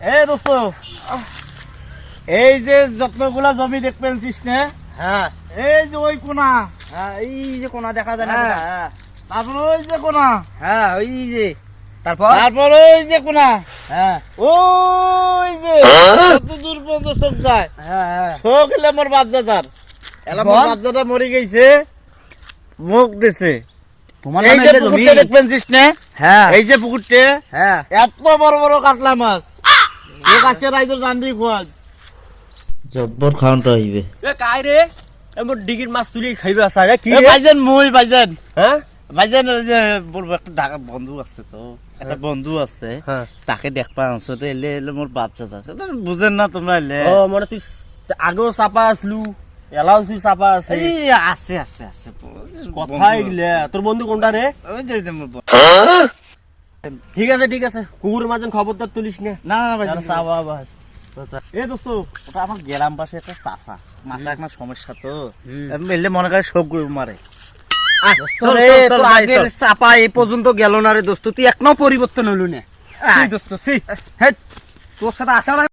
এই দোস্ত, এই যে যতগুলা জমি দেখবেন না, হ্যাঁ এই যে ওই কোনা, হ্যাঁ এই যে কোনা দেখা যায় না হ্যাঁ। কোনা, হ্যাঁ তারপর ওই যে কোনা, হ্যাঁ ওই যে তারপর তারপর ওই যে কোনা, হ্যাঁ ওই যে কত দূর পর্যন্ত চোখ যায়। হ্যাঁ হ্যাঁ চোখ হলে আমার বাপজাদার, এলা আমার বল। বাপজাদা মরে গেছে, মুখ দিছে। তোমার এই নামে যে এটা জমি? পুকুরটা দেখবেন না, হ্যাঁ এই যে পুকুরটা, হ্যাঁ এত বড় বড় কাতলা মাছ, লোক আজকে রাইতে রান্দি খোয়াল জব্বর খাওয়ানটা হইবে। এ কাই রে এমন ডিগির মাছ তুলি খাইবে আসা রে কি এ রে ভাইজান, মই ভাইজান, হ্যাঁ ভাইজান ওই যে বলবো একটা ঢাকা বন্ধু আছে, তো একটা বন্ধু আছে, হ্যাঁ তাকে দেখবা আনছো তো, এলে এলে মোর বাচ্চা আছে, বুঝেন না তোমরা এলে। ও মানে তুই আগেও চাপা আসলু এলাও তুই চাপা আছে এই আছে আছে আছে কথা এগুলা তোর বন্ধু কোনটা রে ওই যে মোর ঠিক আছে কুকুর মাঝে খবরদার তুলিস না না না ভাইজান, চাপা বাস এ দোস্ত, ওটা আমার গ্রাম পাশে একটা চাচা, মাথা একটা সমস্যা তো, এলে মনে করে শোক গরু মারে। চল, তোরে চল, চল, তোর ভাই, আগের চল। চাপা এই পর্যন্ত গেল না রে দোস্ত, তুই এক নাও পরিবর্তন হইলু না। আয়। দোস্ত সি হ্যাঁ তোর সাথে আশা